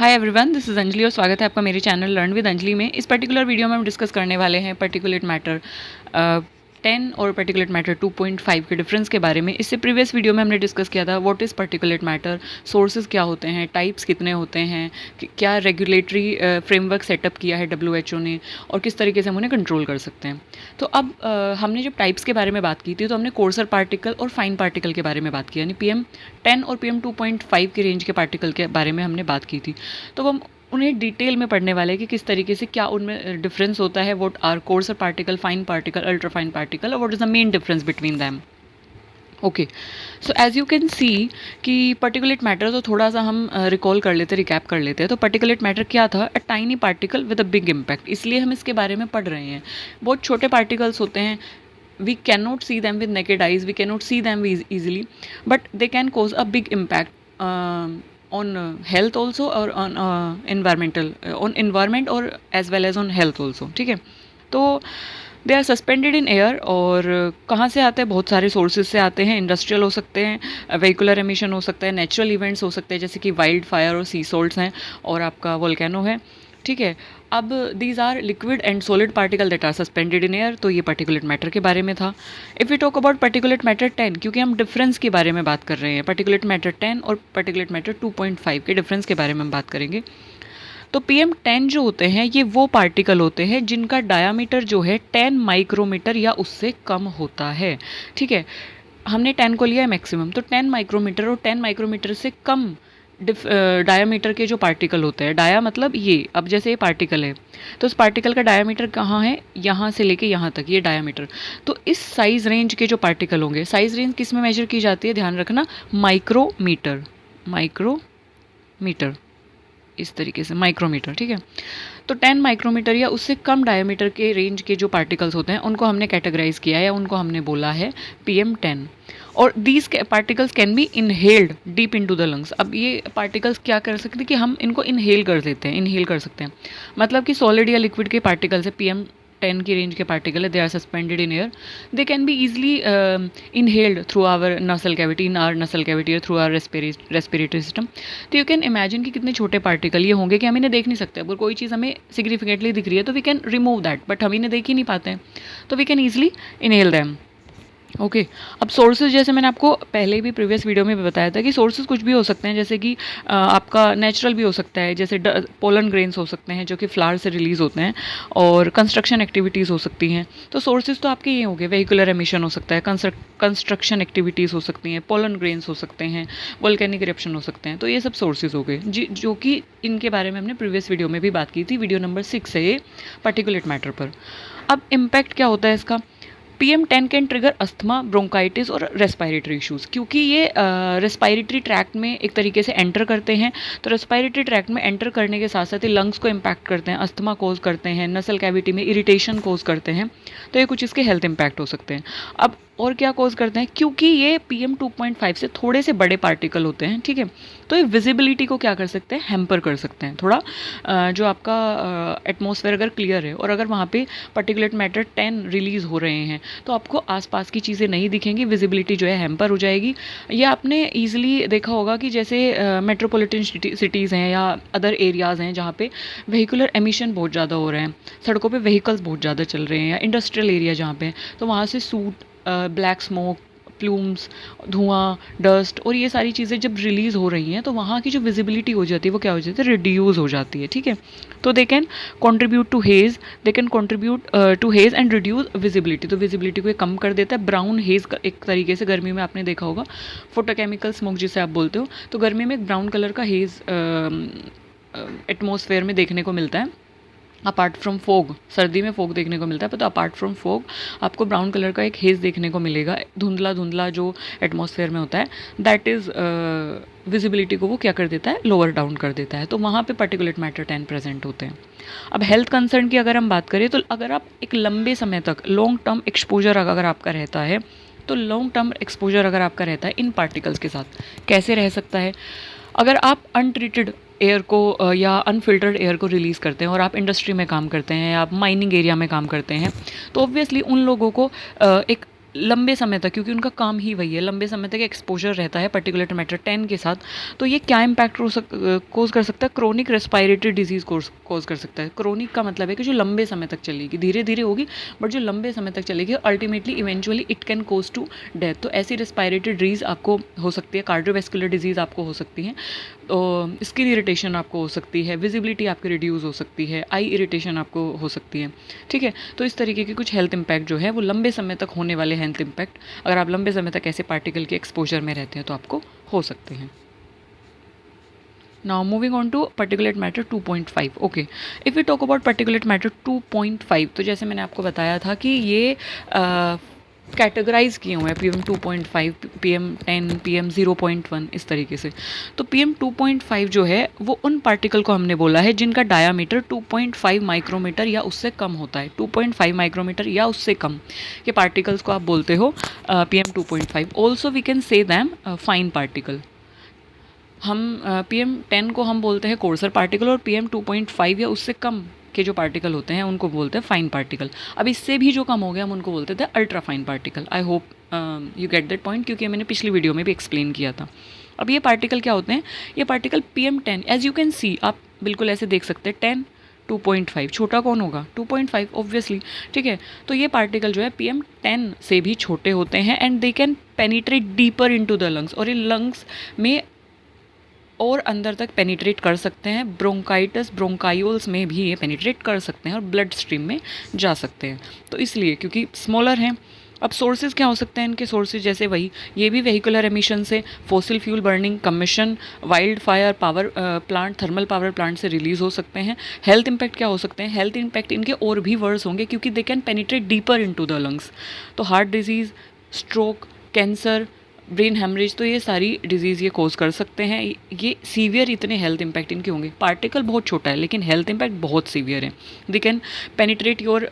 Hi everyone, this is Anjali और स्वागत है आपका मेरे चैनल लर्न विद अंजलि में। इस पर्टिकुलर वीडियो में हम डिस्कस करने वाले हैं पर्टिकुलेट मैटर 10 और पर्टिकुलेट मैटर 2.5 के डिफरेंस के बारे में। इससे प्रीवियस वीडियो में हमने डिस्कस किया था what is particulate matter, sources क्या होते हैं, टाइप्स कितने होते हैं, क्या रेगुलेटरी फ्रेमवर्क सेटअप किया है WHO ने और किस तरीके से हम उन्हें कंट्रोल कर सकते हैं। तो अब हमने जब टाइप्स के बारे में बात की थी तो हमने कोर्सर पार्टिकल और फाइन पार्टिकल के बारे में बात की, यानी PM10 और PM2.5 के रेंज के पार्टिकल के बारे में हमने बात की थी। तो हम उन्हें डिटेल में पढ़ने वाले हैं कि किस तरीके से क्या उनमें डिफरेंस होता है, what are coarser particle, fine particle, ultra fine particle और what is the main difference between them. Okay, so as you can see कि पर्टिकुलेट मैटर, तो थोड़ा सा हम रिकॉल कर लेते, रिकैप कर लेते हैं। तो पर्टिकुलेट मैटर क्या था? A tiny particle with a big impact. इसलिए हम इसके बारे में पढ़ रहे हैं। बहुत छोटे पार्टिकल्स होते हैं, we cannot see them with naked eyes, we cannot see them easily, but they can cause a big impact on health also, or on on environment, or as well as on health also। ठीक है, तो they are suspended in air. और कहाँ से आते हैं? बहुत सारे सोर्सेज से आते हैं। इंडस्ट्रियल हो सकते हैं, व्हीकुलर एमिशन हो सकता है, नेचुरल इवेंट्स हो सकते हैं जैसे कि वाइल्ड फायर और सी सॉल्ट्स हैं, और आपका वोल्केनो है। ठीक है, अब these are liquid and solid particle that are suspended in air. तो ये पर्टिकुलेट मैटर के बारे में था। If we talk about particulate matter 10, क्योंकि हम डिफरेंस के बारे में बात कर रहे हैं, पर्टिकुलेट मैटर 10 और पर्टिकुलेट मैटर 2.5 के डिफरेंस के बारे में हम बात करेंगे। तो PM10 जो होते हैं ये वो पार्टिकल होते हैं जिनका डायामीटर जो है 10 माइक्रोमीटर या उससे कम होता है। ठीक है, हमने 10 को लिया है मैक्सिमम, तो 10 माइक्रोमीटर और 10 माइक्रोमीटर से कम डायामीटर के जो पार्टिकल होते हैं, डाया मतलब ये, अब जैसे ये पार्टिकल है तो उस पार्टिकल का डायामीटर कहाँ है? यहाँ से लेके यहाँ तक, ये डायामीटर। तो इस साइज रेंज के जो पार्टिकल होंगे, साइज रेंज किस में मेजर की जाती है? ध्यान रखना, माइक्रोमीटर, माइक्रोमीटर, इस तरीके से माइक्रोमीटर। ठीक है, तो 10 माइक्रोमीटर या उससे कम डायमीटर के रेंज के जो पार्टिकल्स होते हैं उनको हमने कैटेगराइज किया है, या उनको हमने बोला है PM10। और these particles can be inhaled deep into the lungs. अब ये पार्टिकल्स क्या कर सकते हैं कि हम इनको इनहेल कर देते हैं, इनहेल कर सकते हैं। मतलब कि सॉलिड या लिक्विड के पार्टिकल्स है, PM10 की रेंज के पार्टिकल है, they are suspended in air, they can be easily inhaled through our nasal cavity, in our nasal cavity, through our respiratory system. तो यू कैन इमेजिन कि कितने छोटे पार्टिकल ये होंगे कि हम इन्हें देख नहीं सकते। अगर कोई चीज़ हमें सिग्निफिकेंटली दिख रही है तो we can remove that, but हम इन्हें देख ही नहीं पाते हैं, तो we can easily inhale them. Okay, अब सोर्सेज, जैसे मैंने आपको पहले भी प्रीवियस वीडियो में भी बताया था कि सोर्सेज कुछ भी हो सकते हैं, जैसे कि आपका नेचुरल भी हो सकता है, जैसे पोलन ग्रेन्स हो सकते हैं जो कि फ्लावर से रिलीज़ होते हैं, और कंस्ट्रक्शन एक्टिविटीज़ हो सकती हैं। तो सोर्सेज तो आपके ये हो गए, व्हीकुलर एमिशन हो सकता है, कंस्ट्रक्शन एक्टिविटीज़ हो सकती हैं, पोलन ग्रेन्स हो सकते हैं, वोल्केनिक इरप्शन हो सकते हैं। तो ये सब सोर्सेज हो गए जो कि इनके बारे में हमने प्रीवियस वीडियो में भी बात की थी, वीडियो नंबर 6 है ये पर्टिकुलेट मैटर पर। अब इम्पैक्ट क्या होता है इसका? PM10 can trigger asthma, bronchitis और रेस्पायरेटरी इश्यूज़, क्योंकि ये रेस्पायरेटरी ट्रैक्ट में एक तरीके से एंटर करते हैं। तो रेस्पायरेटरी ट्रैक्ट में एंटर करने के साथ साथ ये लंग्स को इम्पैक्ट करते हैं, अस्थमा कोज करते हैं, नसल कैविटी में इरिटेशन कोज करते हैं। तो ये कुछ इसके हेल्थ इम्पैक्ट हो सकते हैं। अब और क्या कोज करते हैं? क्योंकि ये PM2.5 से थोड़े से बड़े पार्टिकल होते हैं, ठीक है, तो ये विजिबिलिटी को क्या कर सकते हैं? हैम्पर कर सकते हैं थोड़ा। जो आपका एटमॉस्फेयर अगर क्लियर है और अगर वहाँ पे पर्टिकुलेट मैटर 10 रिलीज़ हो रहे हैं तो आपको आसपास की चीज़ें नहीं दिखेंगी, विजिबिलिटी जो है हैम्पर हो जाएगी। ये आपने ईजिली देखा होगा कि जैसे मेट्रोपॉलिटन सिटीज़ हैं या अदर एरियाज़ हैं जहाँ पे व्हीकुलर एमिशन बहुत ज़्यादा हो रहे हैं, सड़कों पे व्हीकल्स बहुत ज़्यादा चल रहे हैं, या इंडस्ट्रियल एरिया जहाँ पे, तो वहाँ से सूट, ब्लैक स्मोक, प्लूम्स, धुआं, डस्ट और ये सारी चीज़ें जब रिलीज़ हो रही हैं तो वहाँ की जो विजिबिलिटी हो जाती है वो क्या हो जाती है? रिड्यूस हो जाती है। ठीक है, तो they can contribute to haze, they can contribute to haze and reduce visibility. तो विजिबिलिटी को ये कम कर देता है। ब्राउन हेज़ एक तरीके से गर्मी में आपने देखा होगा, फोटोकेमिकल स्मोक जिसे आप बोलते हो, तो गर्मी में एक ब्राउन कलर का हेज़ एटमॉस्फेयर में देखने को मिलता है। अपार्ट फ्रॉम फोग, सर्दी में फोग देखने को मिलता है, तो अपार्ट फ्रॉम फोग आपको ब्राउन कलर का एक हेज़ देखने को मिलेगा, धुंधला धुंधला जो एटमॉस्फेयर में होता है, दैट इज़ विजिबिलिटी को वो क्या कर देता है? लोअर डाउन कर देता है। तो वहाँ पे पर्टिकुलेट मैटर 10 प्रेजेंट होते हैं। अब हेल्थ कंसर्न की अगर हम बात करें तो अगर आप एक लंबे समय तक लॉन्ग टर्म एक्सपोजर अगर आपका रहता है, तो लॉन्ग टर्म एक्सपोजर अगर आपका रहता है इन पार्टिकल्स के साथ, कैसे रह सकता है? अगर आप अनट्रीटेड एयर को या अनफिल्टर्ड एयर को रिलीज़ करते हैं और आप इंडस्ट्री में काम करते हैं या आप माइनिंग एरिया में काम करते हैं, तो ऑब्वियसली उन लोगों को एक लंबे समय तक, क्योंकि उनका काम ही वही है, लंबे समय तक एक्सपोजर रहता है पार्टिकुलेट मैटर 10 के साथ, तो ये क्या इम्पैक्ट कोज कर सकता है? क्रोनिक रेस्पायरेटरी डिजीज़ कोज कर सकता है। क्रोनिक का मतलब है कि जो लंबे समय तक चलेगी, धीरे धीरे होगी बट जो लंबे समय तक चलेगी, ultimately eventually it can cause to death. तो ऐसी रेस्पायरेटरी डिजीज़ आपको हो सकती है, कार्डियोवैस्कुलर डिजीज़ आपको हो सकती है, तो स्किन इरिटेशन आपको हो सकती है, विजिबिलिटी आपकी रिड्यूस हो सकती है, आई इरिटेशन आपको हो सकती है, ठीक है। तो इस तरीके के कुछ हेल्थ इम्पैक्ट जो है वो लंबे समय तक होने वाले हेल्थ इम्पैक्ट, अगर आप लंबे समय तक ऐसे पार्टिकल के एक्सपोजर में रहते हैं तो आपको हो सकते हैं। Now moving on to particulate matter 2.5. Okay, if we talk about particulate matter 2.5, तो जैसे मैंने आपको बताया था कि ये कैटेगराइज किए हुए हैं PM2.5, PM10, PM0.1 इस तरीके से। तो PM2.5 जो है वो उन पार्टिकल को हमने बोला है जिनका डायामीटर 2.5 माइक्रोमीटर या उससे कम होता है। 2.5 माइक्रोमीटर या उससे कम के पार्टिकल्स को आप बोलते हो PM2.5। Also we can say them fine particle. हम PM10 को हम बोलते हैं कोर्सर पार्टिकल, और PM2.5 या उससे कम के जो पार्टिकल होते हैं उनको बोलते हैं फाइन पार्टिकल। अब इससे भी जो कम हो गया हम उनको बोलते थे ultra fine particle. I hope you get that point, क्योंकि मैंने पिछली वीडियो में भी एक्सप्लेन किया था। अब ये पार्टिकल क्या होते हैं? ये particle PM10, as you can see, आप बिल्कुल ऐसे देख सकते हैं, 10, 2.5, छोटा कौन होगा? 2.5 ऑब्वियसली, ठीक है। तो ये पार्टिकल जो है PM10 से भी छोटे होते हैं and they can penetrate deeper into the lungs, और ये लंग्स में और अंदर तक पेनिट्रेट कर सकते हैं। ब्रोंकाइटिस, ब्रोंकायोल्स में भी ये पेनिट्रेट कर सकते हैं और ब्लड स्ट्रीम में जा सकते हैं। तो इसलिए क्योंकि स्मॉलर हैं। अब सोर्सेज क्या हो सकते हैं इनके? सोर्सेज जैसे वही, ये भी वेहिकुलर एमिशन से, fossil fuel burning, commission, wild fire power plant, thermal power plant से रिलीज हो सकते हैं। हेल्थ इंपैक्ट क्या हो सकते हैं? हेल्थ इंपैक्ट इनके और भी वर्स होंगे क्योंकि they can penetrate deeper into the lungs. तो heart disease, stroke, cancer, brain haemorrhage, तो ये सारी डिजीज़ ये कोज कर सकते हैं। ये सीवियर इतने हेल्थ इम्पैक्ट इनके होंगे। पार्टिकल बहुत छोटा है लेकिन हेल्थ इम्पैक्ट बहुत सीवियर है। They can penetrate your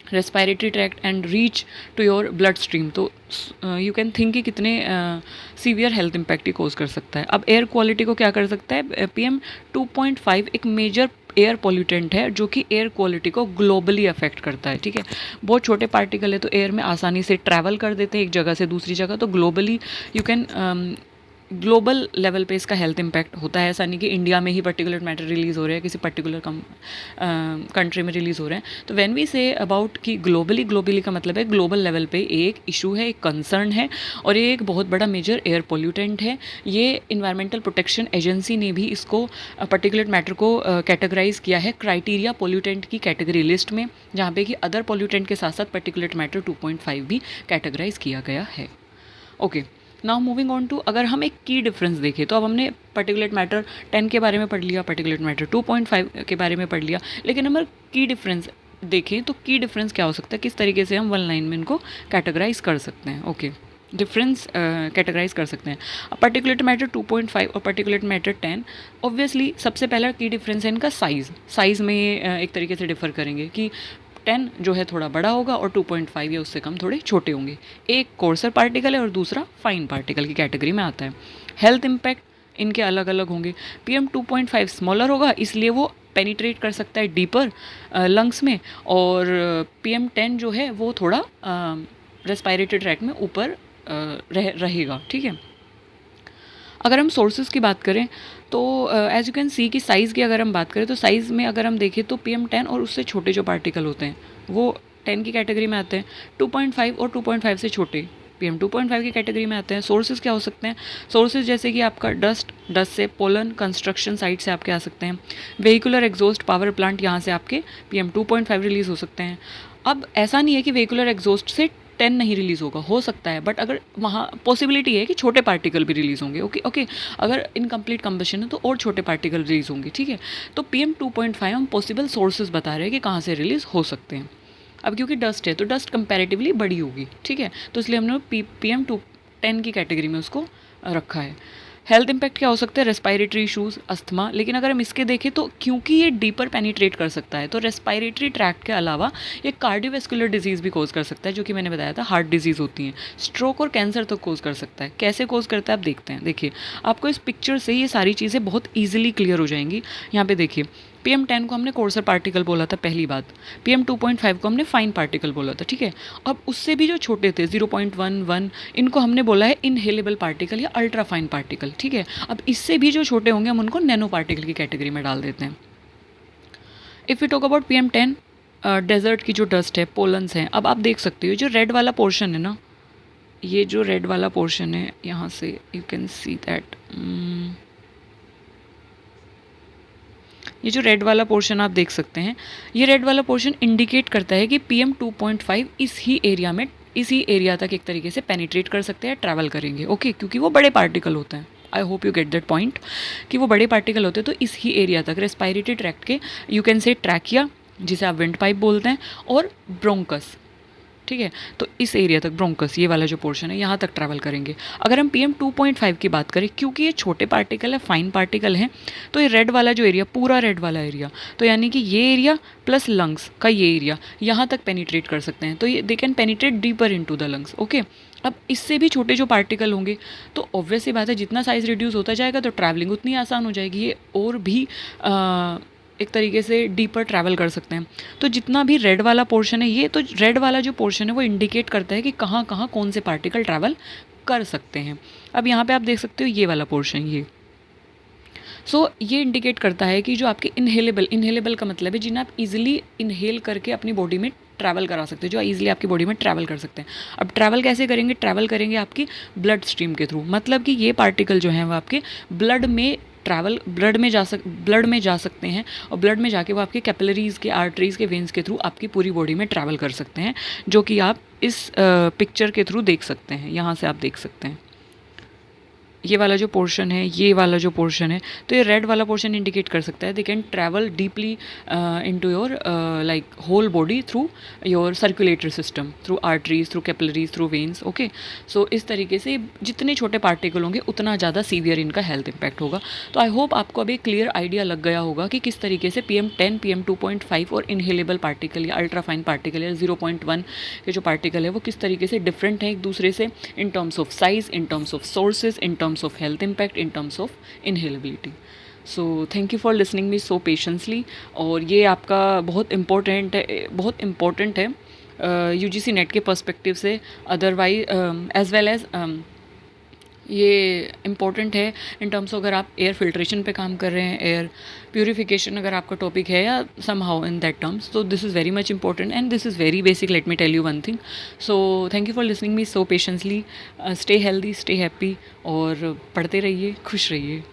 respiratory tract and reach to your blood stream. तो यू कैन थिंक कि कितने सीवियर हेल्थ इम्पैक्ट ही कोज कर सकता है। अब एयर क्वालिटी को क्या कर सकता है? PM2.5 एक मेजर एयर पोल्यूटेंट है जो कि एयर क्वालिटी को ग्लोबली अफेक्ट करता है, ठीक है। बहुत छोटे पार्टिकल है तो एयर में आसानी से ट्रैवल कर देते हैं एक जगह से दूसरी जगह, तो globally you can global level पे इसका हेल्थ इम्पैक्ट होता है। ऐसा नहीं कि इंडिया में ही पर्टिकुलर मैटर रिलीज़ हो रहे हैं, किसी पर्टिकुलर कंट्री में रिलीज़ हो रहे हैं। तो व्हेन वी से अबाउट कि ग्लोबली का मतलब है ग्लोबल लेवल पे एक इशू है, एक कंसर्न है, और ये एक बहुत बड़ा मेजर एयर पोल्यूटेंट है। ये इन्वायरमेंटल प्रोटेक्शन एजेंसी ने भी इसको पर्टिकुलर मैटर को कैटेगराइज किया है क्राइटेरिया पोल्यूटेंट की कैटेगरी लिस्ट में, जहाँ पे कि अदर पोल्यूटेंट के साथ साथ पर्टिकुलर मैटर 2.5 भी कैटेगराइज किया गया है। Okay, now moving on to, अगर हम एक की डिफरेंस देखें तो अब हमने पर्टिकुलेट मैटर 10 के बारे में पढ़ लिया, पर्टिकुलेट मैटर 2.5 के बारे में पढ़ लिया, लेकिन अगर की डिफरेंस देखें तो की डिफरेंस क्या हो सकता है, किस तरीके से हम वन लाइन में इनको कैटेगराइज कर सकते हैं। ओके, डिफरेंस कैटेगराइज कर सकते हैं। पर्टिकुलेट मैटर 2.5 और पर्टिकुलेट मैटर 10, ऑब्वियसली सबसे पहला की डिफरेंस है इनका साइज़ में एक तरीके से डिफर करेंगे कि 10 जो है थोड़ा बड़ा होगा और 2.5 या उससे कम थोड़े छोटे होंगे। एक कोर्सर पार्टिकल है और दूसरा फाइन पार्टिकल की कैटेगरी में आता है। हेल्थ इम्पैक्ट इनके अलग अलग होंगे। PM2.5 स्मॉलर होगा इसलिए वो पेनिट्रेट कर सकता है डीपर लंग्स में, और PM10 जो है वो थोड़ा रेस्पायरेटरी ट्रैक में ऊपर रहेगा, ठीक है। अगर हम सोर्सेज की बात करें तो एज यू कैन सी कि साइज़ की अगर हम बात करें तो साइज़ में अगर हम देखें तो PM10 और उससे छोटे जो पार्टिकल होते हैं वो 10 की कैटेगरी में आते हैं। 2.5 और 2.5 से छोटे PM2.5 की कैटेगरी में आते हैं। सोर्सेज क्या हो सकते हैं? सोर्सेज जैसे कि आपका डस्ट से पोलन, कंस्ट्रक्शन साइट से आपके आ सकते हैं। वेहिकुलर एग्जॉस्ट पावर प्लांट, यहाँ से आपके PM2.5 रिलीज़ हो सकते हैं। अब ऐसा नहीं है कि वेहिकुलर एग्जॉस्ट से 10 नहीं रिलीज़ होगा, हो सकता है, बट अगर वहाँ पॉसिबिलिटी है कि छोटे पार्टिकल भी रिलीज़ होंगे। ओके, अगर इनकम्प्लीट कंबशन है तो और छोटे पार्टिकल रिलीज़ होंगे, ठीक है। तो PM2.5 हम पॉसिबल सोर्सेज बता रहे हैं कि कहाँ से रिलीज़ हो सकते हैं। अब क्योंकि डस्ट है तो डस्ट कंपैरेटिवली बड़ी होगी, ठीक है, तो इसलिए हमने PM10 की कैटेगरी में उसको रखा है। हेल्थ इम्पैक्ट क्या हो सकता है? रेस्पायरेटरी इशूज़, अस्थमा, लेकिन अगर हम इसके देखें तो क्योंकि ये डीपर पेनिट्रेट कर सकता है तो रेस्पायरेटरी ट्रैक्ट के अलावा ये कार्डियोवैस्कुलर डिजीज़ भी कोज कर सकता है, जो कि मैंने बताया था हार्ट डिजीज़ होती हैं। स्ट्रोक और कैंसर तो कोज कर सकता है। कैसे कोज करता है आप देखते हैं। देखिए, आपको इस पिक्चर से ये सारी चीज़ें बहुत ईजिली क्लियर हो जाएंगी। यहाँ पे देखिए, PM10 को हमने कोर्सर पार्टिकल बोला था पहली बात, PM2.5 को हमने फाइन पार्टिकल बोला था, ठीक है। अब उससे भी जो छोटे थे 0.11, इनको हमने बोला है इनहेलेबल पार्टिकल या अल्ट्रा फाइन पार्टिकल, ठीक है। अब इससे भी जो छोटे होंगे हम उनको नैनो पार्टिकल की कैटेगरी में डाल देते हैं। If you talk about PM10, desert की जो डस्ट है, पोलन्स हैं, अब आप देख सकते हो जो रेड वाला पोर्शन है ना, ये जो रेड वाला पोर्शन है यहाँ से यू कैन सी दैट, ये जो रेड वाला पोर्शन आप देख सकते हैं, ये रेड वाला पोर्शन इंडिकेट करता है कि PM2.5 इसी एरिया तक एक तरीके से पेनिट्रेट कर सकते हैं, ट्रैवल करेंगे, ओके, क्योंकि वो बड़े पार्टिकल होते हैं। I hope you get that point कि वो बड़े पार्टिकल होते हैं, तो इस ही एरिया तक रेस्पायरेटरी ट्रैक्ट के यू कैन से ट्रैकिया, जिसे आप विंड पाइप बोलते हैं, और ब्रोंकस, ठीक है। तो इस एरिया तक ब्रोंकस, ये वाला जो पोर्शन है, यहाँ तक ट्रैवल करेंगे। अगर हम PM2.5 की बात करें, क्योंकि ये छोटे पार्टिकल है, फाइन पार्टिकल हैं, तो ये रेड वाला जो एरिया, पूरा रेड वाला एरिया, तो यानी कि ये एरिया प्लस लंग्स का ये एरिया, यहाँ तक पेनिट्रेट कर सकते हैं। तो ये दे can penetrate deeper into the lungs, okay. अब इससे भी छोटे जो पार्टिकल होंगे, तो ऑब्वियस सी बात है, जितना साइज़ रिड्यूस होता जाएगा तो ट्रैवलिंग उतनी आसान हो जाएगी, ये और भी एक तरीके से डीपर ट्रैवल कर सकते हैं। तो जितना भी रेड वाला पोर्शन है, ये तो रेड वाला जो पोर्शन है वो इंडिकेट करता है कि कहाँ कहाँ कौन से पार्टिकल ट्रैवल कर सकते हैं। अब यहाँ पे आप देख सकते हो ये वाला पोर्शन, ये ये इंडिकेट करता है कि जो आपके इनहेलेबल का मतलब है जिन्हें आप इजीली इनहेल करके अपनी बॉडी में ट्रैवल करा सकते हैं, जो ईजिली आपकी बॉडी में ट्रैवल कर सकते हैं। अब ट्रैवल कैसे करेंगे? ट्रैवल करेंगे आपकी ब्लड स्ट्रीम के थ्रू, मतलब कि ये पार्टिकल जो हैं वो आपके ब्लड में जा सकते हैं, और ब्लड में जाके वो आपके कैपिलरीज़ के, आर्टरीज़ के, वेन्स के थ्रू आपकी पूरी बॉडी में ट्रैवल कर सकते हैं, जो कि आप इस पिक्चर के थ्रू देख सकते हैं। यहाँ से आप देख सकते हैं ये वाला जो पोर्शन है, ये वाला जो पोर्शन है, तो ये रेड वाला पोर्शन इंडिकेट कर सकता है they can travel deeply into your like whole body through your circulatory system, through arteries, through capillaries, through veins, okay. So इस तरीके से जितने छोटे पार्टिकल होंगे उतना ज़्यादा सीवियर इनका हेल्थ इम्पैक्ट होगा। तो आई होप आपको अभी क्लियर आइडिया लग गया होगा कि किस तरीके से PM10, PM2.5 और इनहेलेबल पार्टिकल या अल्ट्रा फाइन पार्टिकल या 0.1 के जो पार्टिकल है वो किस तरीके से डिफरेंट है एक दूसरे से, in terms of size, in terms of sources, in terms of health impact, in terms of inhalability. So thank you for listening me so patiently. और ये आपका बहुत इम्पोर्टेंट है UGC नेट के पर्सपेक्टिव से, अदरवाइज एज वेल एज ये important है in terms अगर आप एयर फिल्ट्रेशन पे काम कर रहे हैं, एयर प्यूरिफिकेशन अगर आपका टॉपिक है या somehow in that terms, तो this is very much important and this is very basic. Let me tell you one thing. So thank you for listening me so patiently. Stay healthy, stay happy और पढ़ते रहिए, खुश रहिए।